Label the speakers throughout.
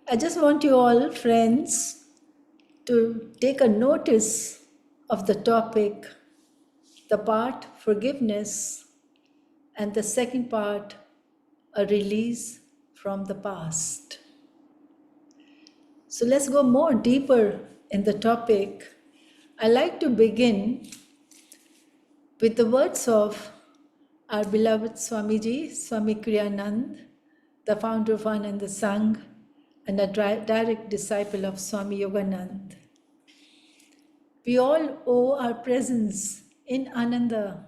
Speaker 1: I just want you all, friends, to take a notice of the topic, the part forgiveness, and the second part, a release from the past. So let's go more deeper in the topic. I like to begin with the words of our beloved Swamiji, Swami Kriyanand, the founder of Ananda Sangha and a direct disciple of Swami Yogananda. We all owe our presence in Ananda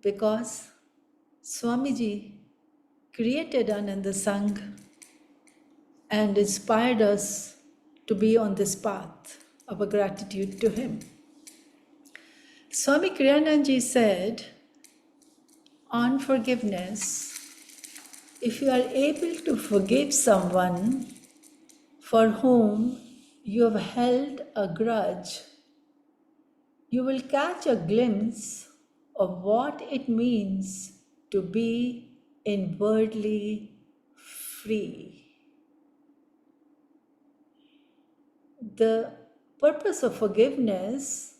Speaker 1: because Swamiji created Ananda Sangha and inspired us to be on this path of a gratitude to him. Swami Kriyananji said, on forgiveness, if you are able to forgive someone for whom you have held a grudge, you will catch a glimpse of what it means to be inwardly free. The purpose of forgiveness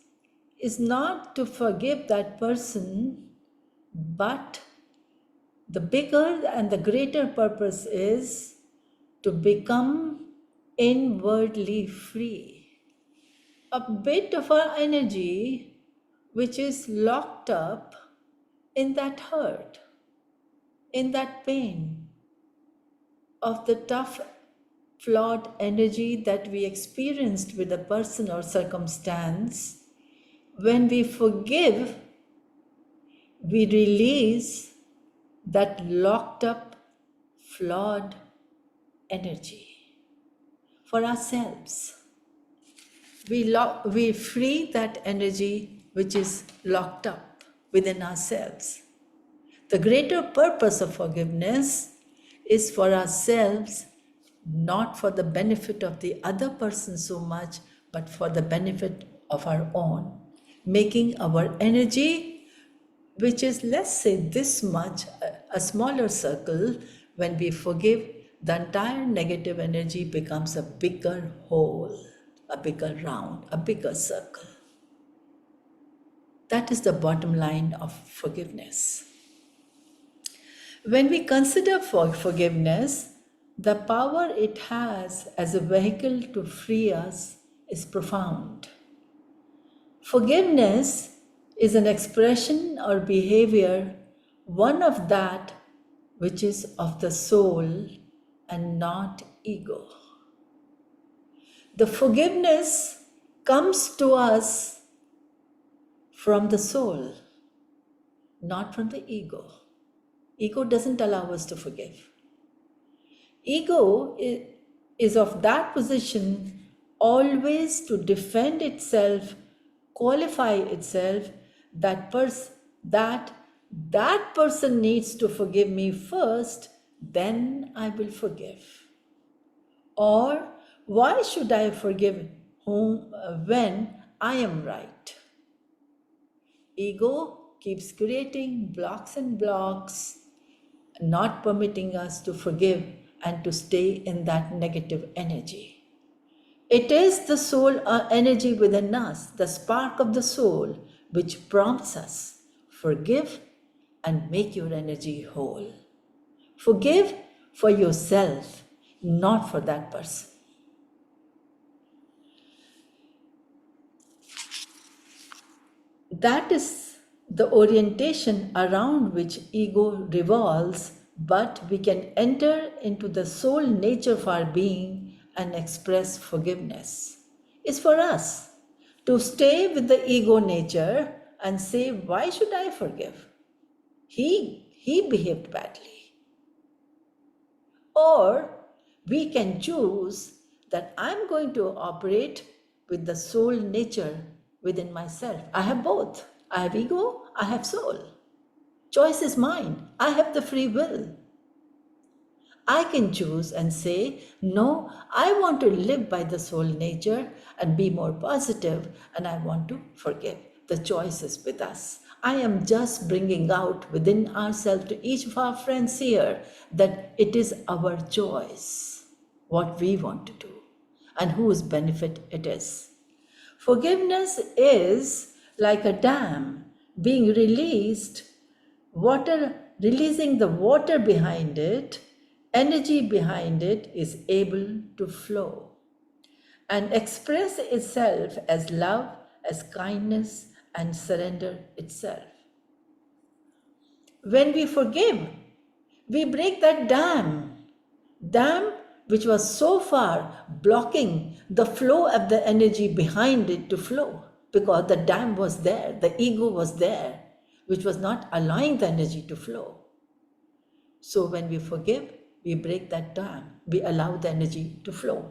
Speaker 1: is not to forgive that person, but the bigger and the greater purpose is to become inwardly free. A bit of our energy which is locked up in that hurt, in that pain of the tough, flawed energy that we experienced with a person or circumstance. When we forgive, we release that locked up, flawed energy for ourselves. We free that energy which is locked up within ourselves. The greater purpose of forgiveness is for ourselves, not for the benefit of the other person so much, but for the benefit of our own. Making our energy, which is, let's say, this much, a smaller circle, when we forgive, the entire negative energy becomes a bigger whole, a bigger round, a bigger circle. That is the bottom line of forgiveness. When we consider forgiveness, the power it has as a vehicle to free us is profound. Forgiveness is an expression or behavior, one of that which is of the soul and not ego. The forgiveness comes to us from the soul, not from the ego. Ego doesn't allow us to forgive. Ego is of that position always to defend itself, qualify itself, that person needs to forgive me first, then I will forgive. Or why should I forgive whom when I am right? Ego keeps creating blocks and blocks, not permitting us to forgive and to stay in that negative energy. It is the soul energy within us, the spark of the soul, which prompts us, forgive and make your energy whole. Forgive for yourself, not for that person. That is the orientation around which ego revolves, but we can enter into the soul nature of our being and express forgiveness. It's for us to stay with the ego nature and say, why should I forgive? He behaved badly. Or we can choose that I'm going to operate with the soul nature within myself. I have both. I have ego, I have soul. Choice is mine. I have the free will. I can choose and say, no, I want to live by the soul nature and be more positive, and I want to forgive. The choice is with us. I am just bringing out within ourselves to each of our friends here that it is our choice. what we want to do and whose benefit it is. Forgiveness is like a dam being released, water, releasing the water behind it, energy behind it is able to flow and express itself as love, as kindness, and surrender itself. When we forgive, we break that dam which was so far blocking the flow of the energy behind it to flow, because the dam was there, the ego was there, which was not allowing the energy to flow. So when we forgive, we break that dam, we allow the energy to flow.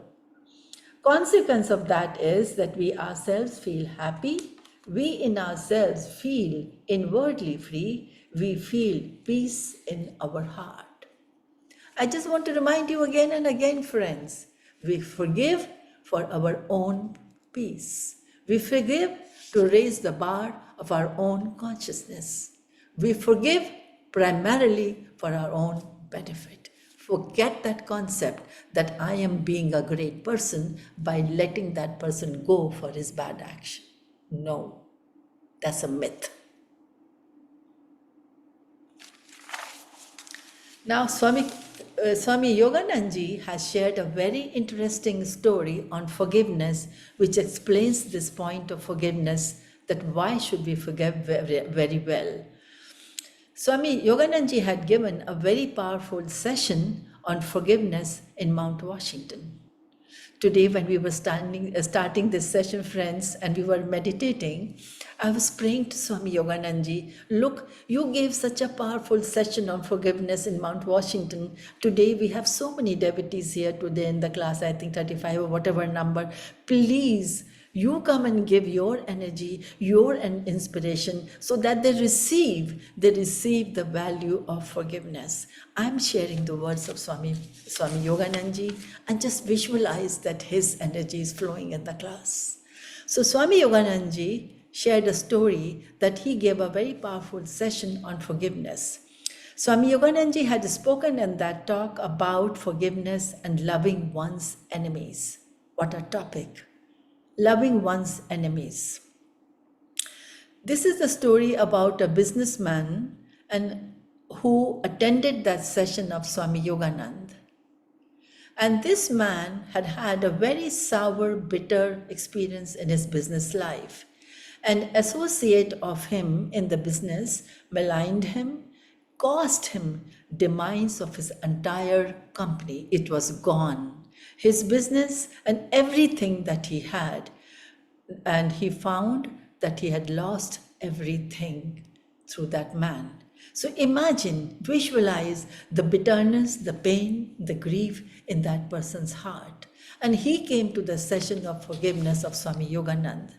Speaker 1: Consequence of that is that we ourselves feel happy, we in ourselves feel inwardly free, we feel peace in our heart. I just want to remind you again and again, friends, we forgive for our own peace. We forgive to raise the bar of our own consciousness. We forgive primarily for our own benefit. Forget that concept that I am being a great person by letting that person go for his bad action. No, that's a myth. Now, Swami Yogananda has shared a very interesting story on forgiveness, which explains this point of forgiveness, that why should we forgive very, very well. Swami Yogananda had given a very powerful session on forgiveness in Mount Washington. Today, when we were starting this session, friends, and we were meditating, I was praying to Swami Yogananda, look, you gave such a powerful session on forgiveness in Mount Washington. Today, we have so many devotees here today in the class, I think 35 or whatever number. Please, you come and give your energy, your inspiration, so that they receive the value of forgiveness. I'm sharing the words of Swami Yogananda, and just visualize that his energy is flowing in the class. So Swami Yogananda shared a story that he gave a very powerful session on forgiveness. Swami Yogananda had spoken in that talk about forgiveness and loving one's enemies. What a topic! Loving one's enemies. This is the story about a businessman who attended that session of Swami Yogananda. And this man had had a very sour, bitter experience in his business life. An associate of him in the business maligned him, caused him demise of his entire company. It was gone. His business and everything that he had. And he found that he had lost everything through that man. So imagine, visualize the bitterness, the pain, the grief in that person's heart. And he came to the session of forgiveness of Swami Yogananda.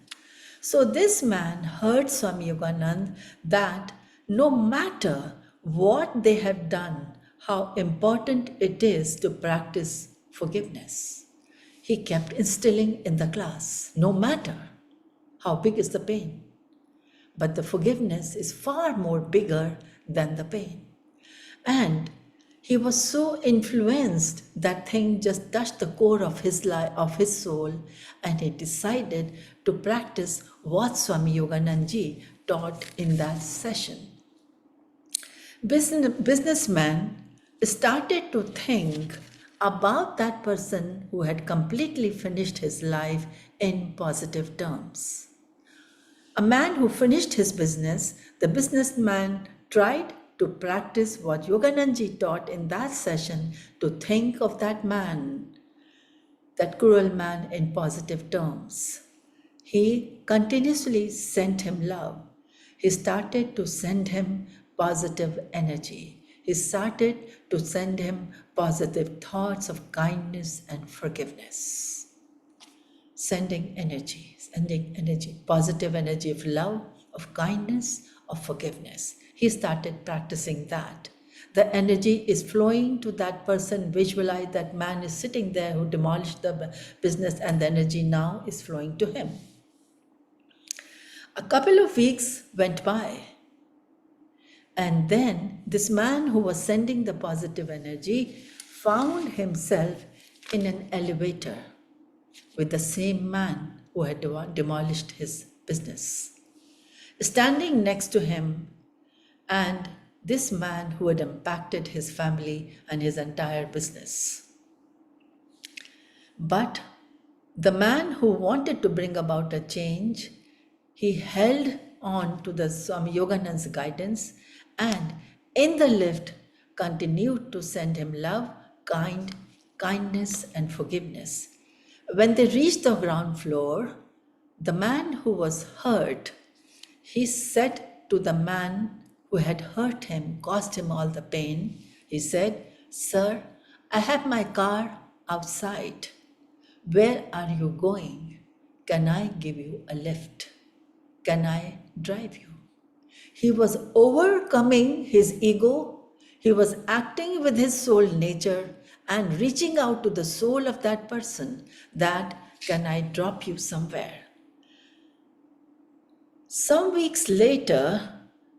Speaker 1: So this man heard Swami Yogananda that no matter what they have done, how important it is to practice forgiveness. He kept instilling in the class, no matter how big is the pain. But the forgiveness is far more bigger than the pain. And he was so influenced, that thing just touched the core of his life, of his soul, and he decided to practice what Swami Yogananda taught in that session. Businessman started to think about that person who had completely finished his life in positive terms. A man who finished his business, the businessman tried to practice what Yogananda taught in that session, to think of that man, that cruel man, in positive terms. He continuously sent him love. He started to send him positive energy. He started to send him positive thoughts of kindness and forgiveness. Sending energy, positive energy of love, of kindness, of forgiveness. He started practicing that. The energy is flowing to that person. Visualize that man is sitting there who demolished the business, and the energy now is flowing to him. A couple of weeks went by, and then this man who was sending the positive energy found himself in an elevator with the same man who had demolished his business. Standing next to him, and this man who had impacted his family and his entire business. But the man who wanted to bring about a change, he held on to the Swami Yogananda's guidance and in the lift continued to send him love, kindness, and forgiveness. When they reached the ground floor, the man who was hurt, he said to the man who had hurt him, caused him all the pain, he said, "Sir, I have my car outside. Where are you going? Can I give you a lift? Can I drive you?" He was overcoming his ego. He was acting with his soul nature and reaching out to the soul of that person that, "Can I drop you somewhere?" Some weeks later,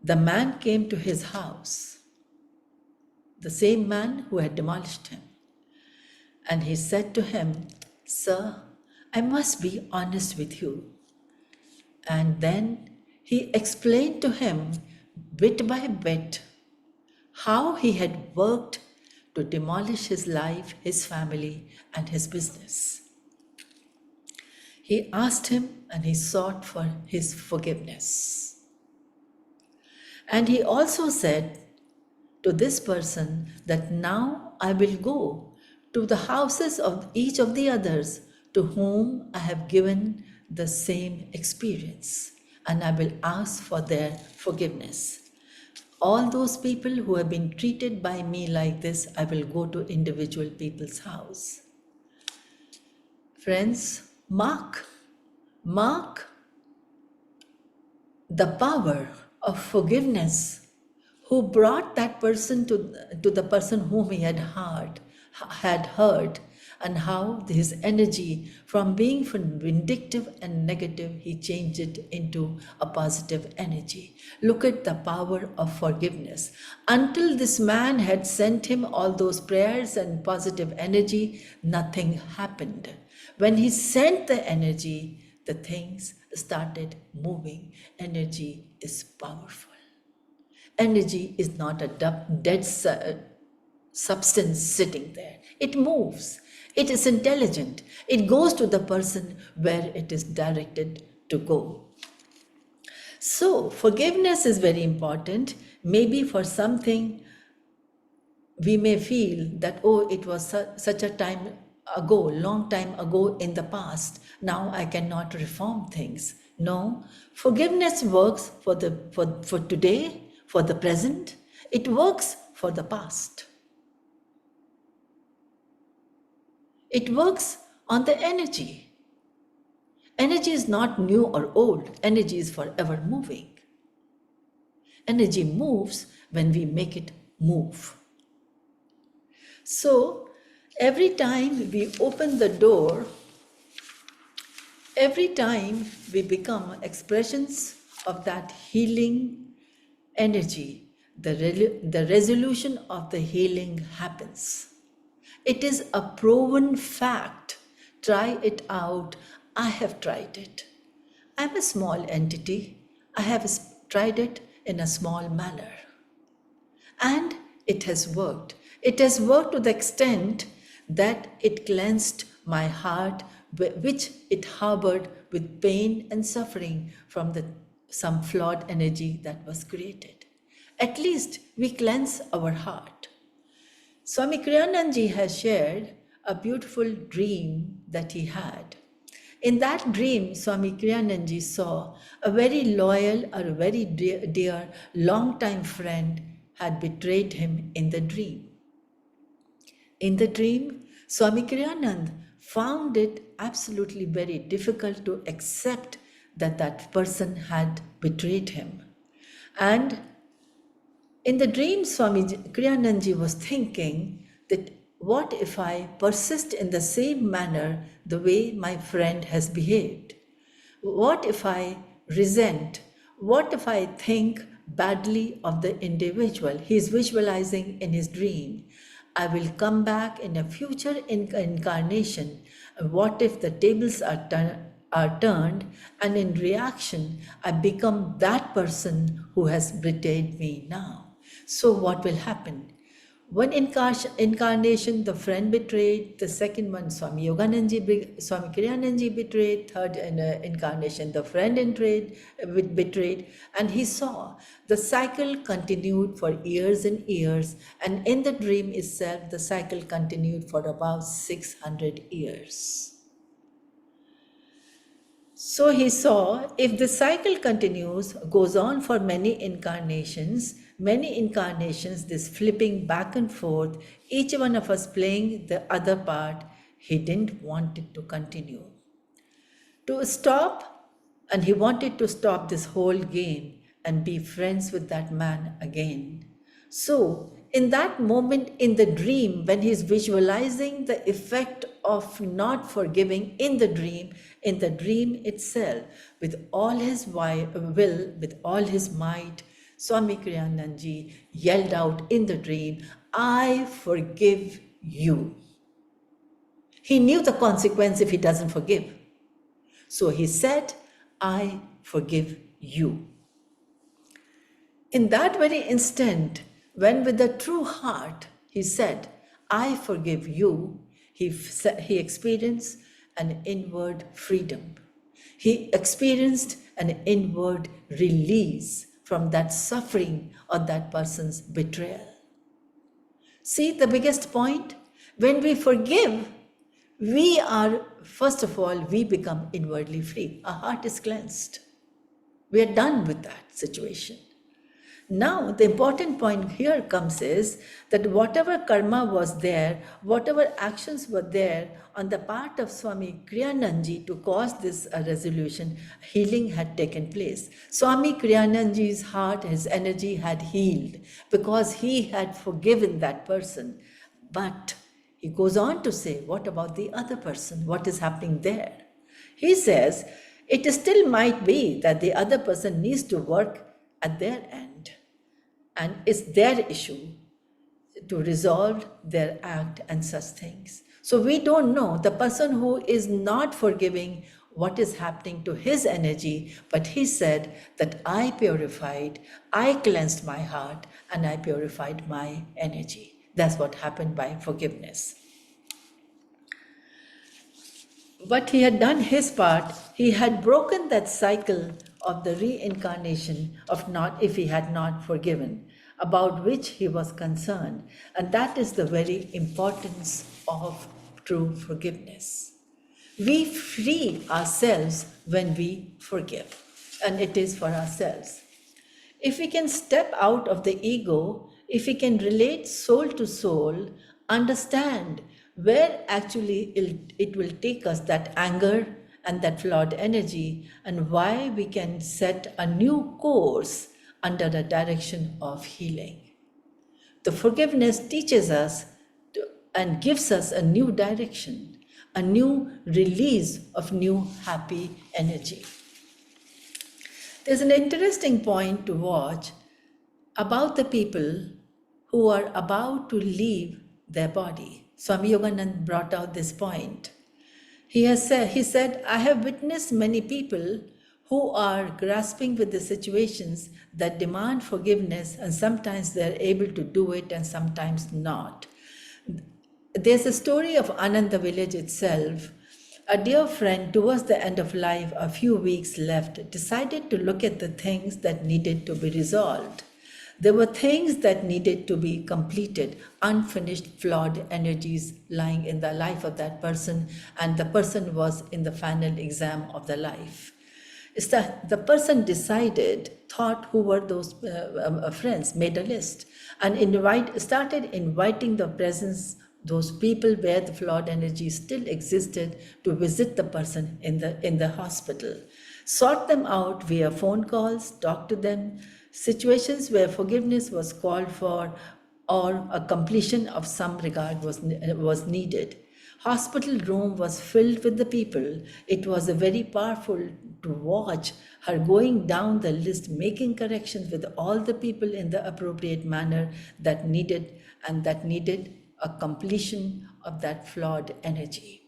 Speaker 1: the man came to his house, the same man who had demolished him. And he said to him, "Sir, I must be honest with you." And then he explained to him, bit by bit, how he had worked to demolish his life, his family, and his business. He asked him and he sought for his forgiveness. And he also said to this person that now I will go to the houses of each of the others to whom I have given the same experience, and I will ask for their forgiveness. All those people who have been treated by me like this, I will go to individual people's house. Friends, mark the power of forgiveness, who brought that person to the person whom he had hurt, and how his energy from being vindictive and negative, he changed it into a positive energy. Look at the power of forgiveness. Until this man had sent him all those prayers and positive energy, nothing happened. When he sent the energy, the things started moving. Energy is powerful. Energy is not a dead substance sitting there. It moves. It is intelligent. It goes to the person where it is directed to go. So, forgiveness is very important. Maybe for something we may feel that, oh, it was such a time ago, long time ago in the past. Now I cannot reform things. No, forgiveness works for today, for the present. It works for the past. It works on the energy. Energy is not new or old. Energy is forever moving. Energy moves when we make it move. So, every time we open the door, every time we become expressions of that healing energy, the resolution of the healing happens. It is a proven fact. Try it out. I have tried it. I'm a small entity. I have tried it in a small manner. And it has worked. It has worked to the extent that it cleansed my heart, which it harbored with pain and suffering from some flawed energy that was created. At least we cleanse our heart. Swami Kriyananji has shared a beautiful dream that he had. In that dream, Swami Kriyananji saw a very loyal or very dear long-time friend had betrayed him in the dream. In the dream, Swami Kriyanand found it absolutely very difficult to accept that that person had betrayed him. And in the dream, Swami Kriyananji was thinking that what if I persist in the same manner the way my friend has behaved? What if I resent? What if I think badly of the individual? He is visualizing in his dream. I will come back in a future incarnation. What if the tables are turned, and in reaction, I become that person who has betrayed me now? So, what will happen? One incarnation, the friend betrayed. The second one, Swami Kriyananji betrayed. Third incarnation, the friend betrayed. And he saw the cycle continued for years and years. And in the dream itself, the cycle continued for about 600 years. So he saw if the cycle continues, goes on for many incarnations, this flipping back and forth, each one of us playing the other part, he didn't want it to continue. To stop, and he wanted to stop this whole game and be friends with that man again. So, in that moment in the dream, when he's visualizing the effect of not forgiving in the dream itself, with all his will, with all his might, Swami Kriyananji yelled out in the dream, I forgive you. He knew the consequence if he doesn't forgive. So he said, I forgive you. In that very instant, when with a true heart he said, I forgive you, he experienced an inward freedom. He experienced an inward release from that suffering or that person's betrayal. See the biggest point? When we forgive, we are, first of all, we become inwardly free. Our heart is cleansed. We are done with that situation. Now, the important point here comes is that whatever karma was there, whatever actions were there on the part of Swami Kriyananji to cause this resolution, healing had taken place. Swami Kriyananji's heart, his energy had healed because he had forgiven that person. But he goes on to say, what about the other person? What is happening there? He says, it still might be that the other person needs to work at their end. And it's their issue to resolve their act and such things. So we don't know the person who is not forgiving what is happening to his energy, but he said that I purified, I cleansed my heart, and I purified my energy. That's what happened by forgiveness. But he had done his part. He had broken that cycle of the reincarnation of not if he had not forgiven, about which he was concerned. And that is the very importance of true forgiveness. We free ourselves when we forgive, and it is for ourselves. If we can step out of the ego, if we can relate soul to soul, understand where actually it will take us, that anger and that flawed energy, and why we can set a new course under the direction of healing. The forgiveness teaches us and gives us a new direction, a new release of new happy energy. There's an interesting point to watch about the people who are about to leave their body. Swami Yogananda brought out this point. He said, I have witnessed many people who are grasping with the situations that demand forgiveness, and sometimes they're able to do it and sometimes not. There's a story of Ananda village itself. A dear friend, towards the end of life, a few weeks left, decided to look at the things that needed to be resolved. There were things that needed to be completed, unfinished, flawed energies lying in the life of that person, and the person was in the final exam of the life. The person thought who were those friends, made a list, and started inviting the presence, those people where the flawed energy still existed, to visit the person in the hospital. Sort them out via phone calls, talk to them, situations where forgiveness was called for or a completion of some regard was needed. Hospital room was filled with the people. It was very powerful to watch her going down the list, making corrections with all the people in the appropriate manner that needed a completion of that flawed energy.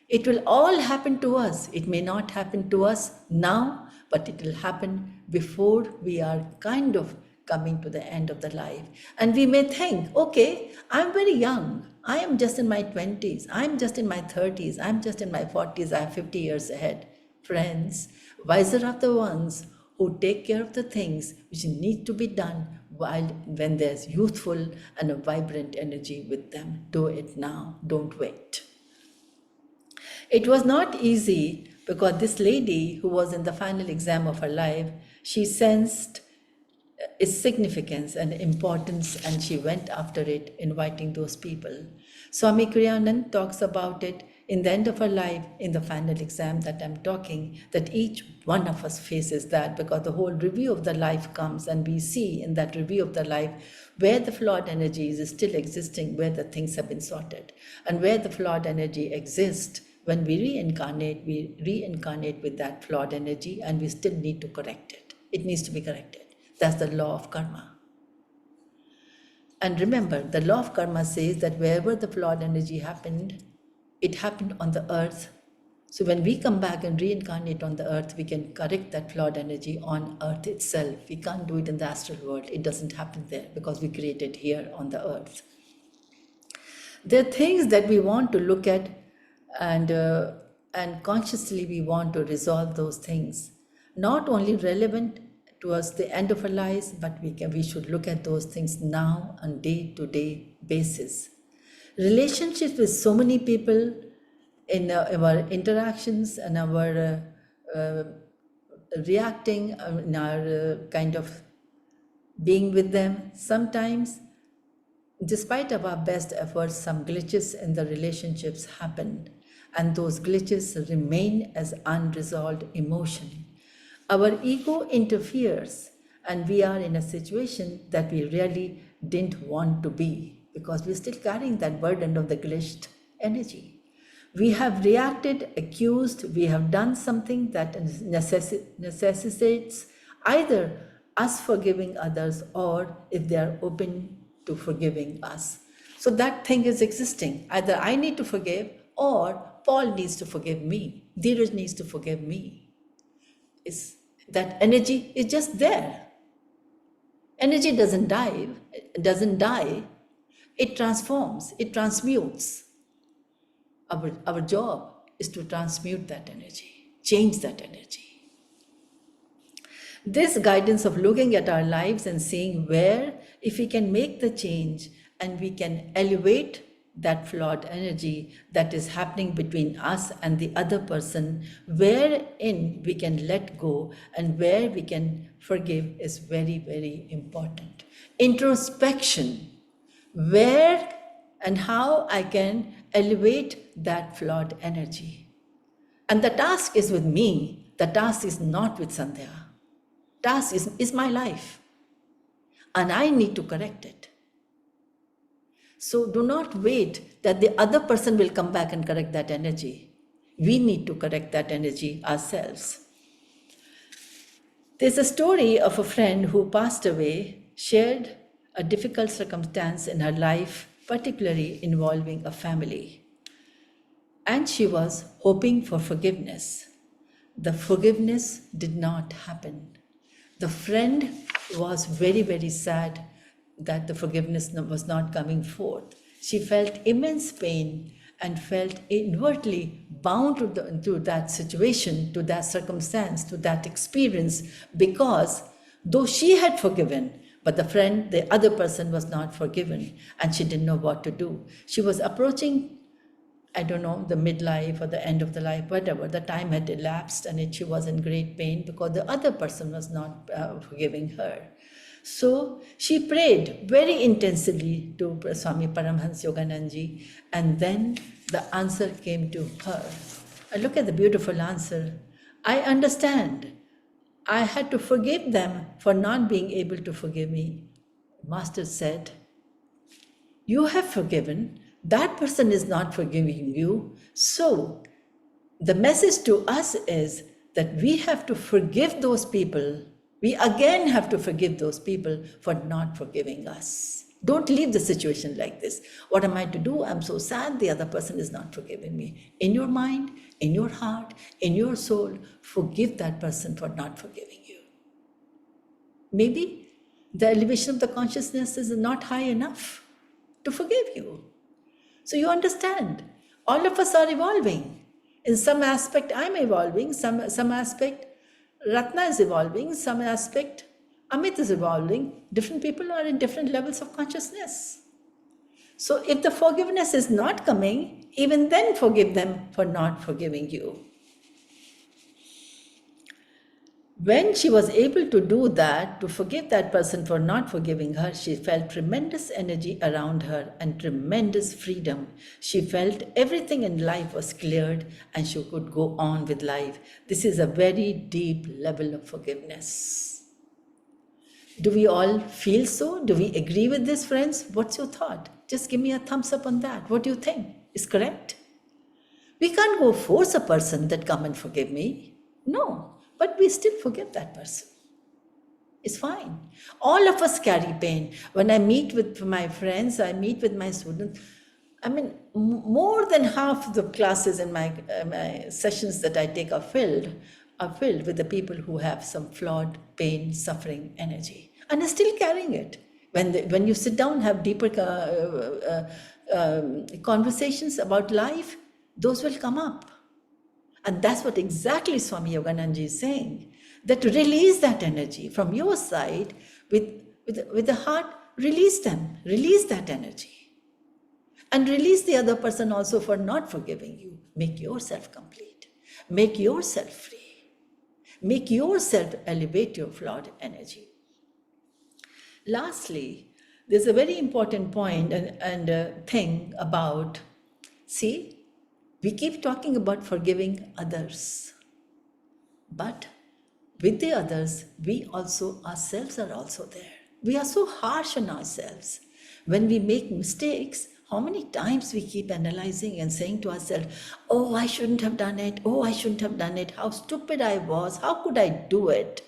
Speaker 1: It will all happen to us. It may not happen to us now, but it will happen before we are kind of coming to the end of the life. And we may think, okay, I'm very young. I am just in my 20s. I'm just in my 30s. I'm just in my 40s. I have 50 years ahead. Friends, wiser are the ones who take care of the things which need to be done when there's youthful and a vibrant energy with them. Do it now. Don't wait. It was not easy because this lady who was in the final exam of her life, she sensed its significance and importance, and she went after it, inviting those people. Swami Kriyanand talks about it in the end of her life, in the final exam that I'm talking, that each one of us faces that, because the whole review of the life comes and we see in that review of the life where the flawed energy is still existing, where the things have been sorted, and where the flawed energy exists. When we reincarnate with that flawed energy, and we still need to correct it. It needs to be corrected. That's the law of karma. And remember, the law of karma says that wherever the flawed energy happened, it happened on the earth. So when we come back and reincarnate on the earth, we can correct that flawed energy on earth itself. We can't do it in the astral world. It doesn't happen there because we create it here on the earth. There are things that we want to look at, and consciously we want to resolve those things. Not only relevant towards the end of our lives, but we should look at those things now on day-to-day basis. Relationships with so many people, in our interactions and our reacting, in our kind of being with them, sometimes, despite of our best efforts, some glitches in the relationships happen, and those glitches remain as unresolved emotion. Our ego interferes, and we are in a situation that we really didn't want to be, because we're still carrying that burden of the glitched energy. We have reacted, accused, we have done something that necessitates either us forgiving others, or if they are open to forgiving us. So that thing is existing. Either I need to forgive, or Paul needs to forgive me. Dheeraj needs to forgive me. That energy is just there. Energy doesn't die. It transforms, it transmutes. Our job is to transmute that energy, change that energy. This guidance of looking at our lives and seeing where, if we can make the change and we can elevate that flawed energy that is happening between us and the other person, wherein we can let go and where we can forgive, is very, very important. Introspection, where and how I can elevate that flawed energy. And the task is with me. The task is not with Sandhya. Task is my life. And I need to correct it. So do not wait that the other person will come back and correct that energy. We need to correct that energy ourselves. There's a story of a friend who passed away, shared a difficult circumstance in her life, particularly involving a family. And she was hoping for forgiveness. The forgiveness did not happen. The friend was very, very sad that the forgiveness was not coming forth. She felt immense pain and felt inwardly bound to that situation, to that circumstance, to that experience, because though she had forgiven, but the other person was not forgiven, and she didn't know what to do. She was approaching, I don't know, the midlife or the end of the life, whatever. The time had elapsed, and she was in great pain because the other person was not forgiving her. So she prayed very intensively to Swami Paramhansa Yogananda, and then the answer came to her. And look at the beautiful answer. I understand. I had to forgive them for not being able to forgive me. Master said, you have forgiven. That person is not forgiving you. So the message to us is that we have to forgive those people. We again have to forgive those people for not forgiving us. Don't leave the situation like this. What am I to do? I'm so sad, the other person is not forgiving me. In your mind, in your heart, in your soul, forgive that person for not forgiving you. Maybe the elevation of the consciousness is not high enough to forgive you. So you understand, all of us are evolving. In some aspect, I'm evolving, some aspect, Ratna is evolving, some aspect, Amit is evolving. Different people are in different levels of consciousness. So if the forgiveness is not coming, even then forgive them for not forgiving you. When she was able to do that, to forgive that person for not forgiving her, she felt tremendous energy around her and tremendous freedom. She felt everything in life was cleared and she could go on with life. This is a very deep level of forgiveness. Do we all feel so? Do we agree with this, friends? What's your thought? Just give me a thumbs up on that. What do you think? Is correct? We can't go force a person that come and forgive me. No. But we still forgive that person. It's fine. All of us carry pain. When I meet with my friends, I meet with my students. I mean, more than half the classes in my sessions that I take are filled with the people who have some flawed pain, suffering, energy, and are still carrying it. When you sit down, have deeper conversations about life, those will come up. And that's what exactly Swami Yogananda is saying, that release that energy from your side with the heart, release them, release that energy. And release the other person also for not forgiving you. Make yourself complete. Make yourself free. Make yourself elevate your flawed energy. Lastly, there's a very important point and thing about, see, we keep talking about forgiving others. But with the others, we also, ourselves are also there. We are so harsh on ourselves. When we make mistakes, how many times we keep analyzing and saying to ourselves, oh, I shouldn't have done it. Oh, I shouldn't have done it. How stupid I was. How could I do it?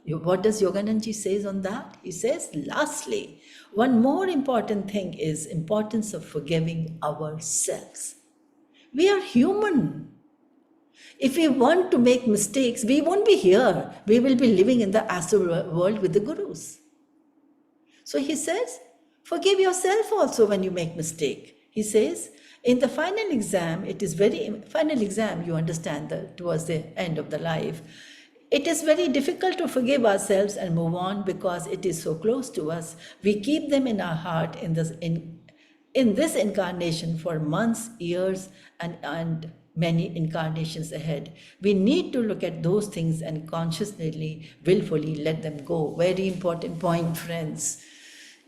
Speaker 1: What does Yogananji says on that? He says, lastly, one more important thing is importance of forgiving ourselves. We are human. If we want to make mistakes, we won't be here. We will be living in the astral world with the gurus. So he says, forgive yourself also when you make mistake. He says, in the final exam, you understand that towards the end of the life, it is very difficult to forgive ourselves and move on because it is so close to us. We keep them in our heart in this incarnation for months, years, and many incarnations ahead. We need to look at those things and consciously, willfully let them go. Very important point, friends.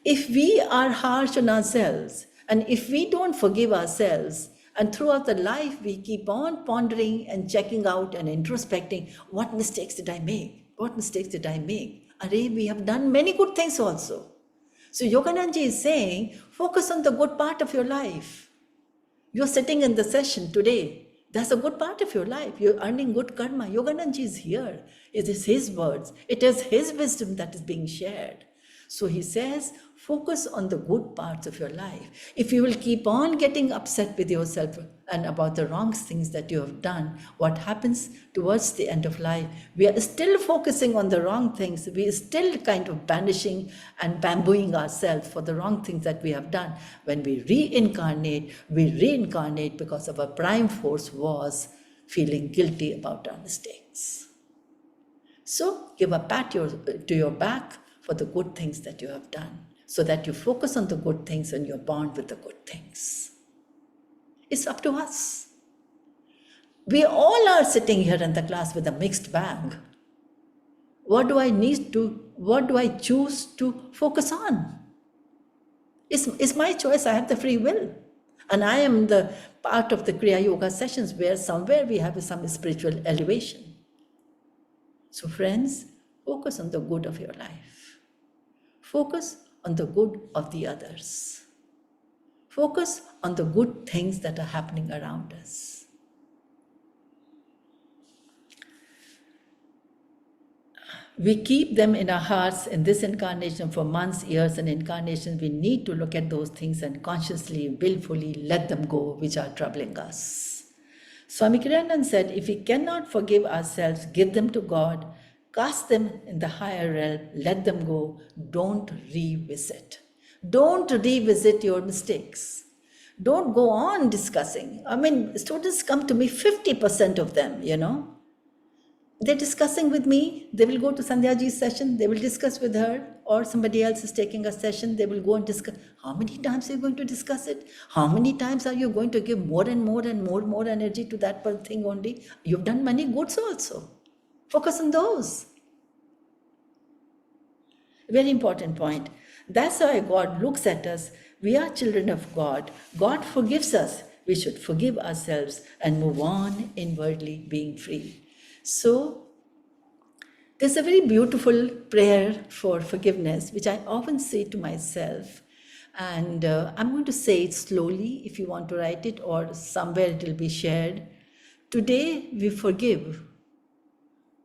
Speaker 1: If we are harsh on ourselves, and if we don't forgive ourselves, and throughout the life we keep on pondering and checking out and introspecting, what mistakes did I make? What mistakes did I make? Array, we have done many good things also. So Yogananji is saying, focus on the good part of your life. You're sitting in the session today. That's a good part of your life. You're earning good karma. Yogananji is here. It is his words. It is his wisdom that is being shared. So he says, focus on the good parts of your life. If you will keep on getting upset with yourself and about the wrong things that you have done, what happens towards the end of life? We are still focusing on the wrong things. We are still kind of banishing and bambooing ourselves for the wrong things that we have done. When we reincarnate because of our prime force was feeling guilty about our mistakes. So give a pat to your back for the good things that you have done, so that you focus on the good things and you're born with the good things. It's up to us. We all are sitting here in the class with a mixed bag. What do I choose to focus on? It's my choice. I have the free will. And I am the part of the Kriya Yoga sessions where somewhere we have some spiritual elevation. So friends, focus on the good of your life. Focus on the good of the others. Focus on the good things that are happening around us. We keep them in our hearts in this incarnation for months, years, and incarnations. We need to look at those things and consciously, willfully let them go, which are troubling us. Swami Kiranand said, if we cannot forgive ourselves, give them to God, cast them in the higher realm, let them go, don't revisit. Don't revisit your mistakes. Don't go on discussing. I mean, students come to me, 50% of them, they're discussing with me. They will go to Sandhyaji's session. They will discuss with her, or somebody else is taking a session. They will go and discuss. How many times are you going to discuss it? How many times are you going to give more and more and more energy to that one thing only? You've done many goods also. Focus on those. Very important point. That's why God looks at us. We are children of God. God forgives us. We should forgive ourselves and move on inwardly, being free. So, there's a very beautiful prayer for forgiveness, which I often say to myself. And I'm going to say it slowly if you want to write it, or somewhere it will be shared. Today, we forgive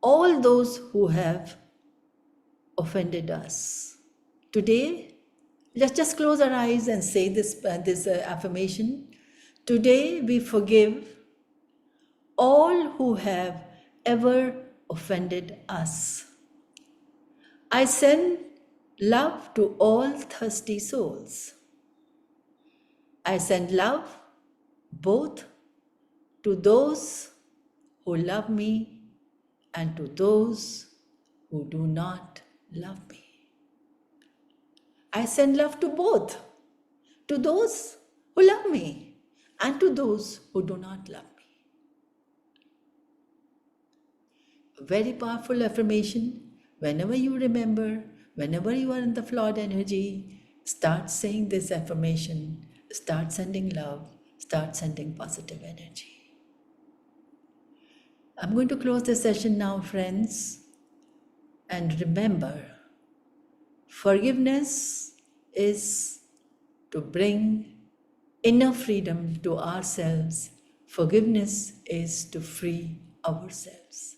Speaker 1: all those who have offended us. Today, let's just close our eyes and say this affirmation. Today, we forgive all who have ever offended us. I send love to all thirsty souls. I send love both to those who love me and to those who do not love me. I send love to both, to those who love me and to those who do not love me. A very powerful affirmation. Whenever you remember, whenever you are in the flawed energy, start saying this affirmation, start sending love, start sending positive energy. I'm going to close the session now, friends. And remember, forgiveness is to bring inner freedom to ourselves. Forgiveness is to free ourselves.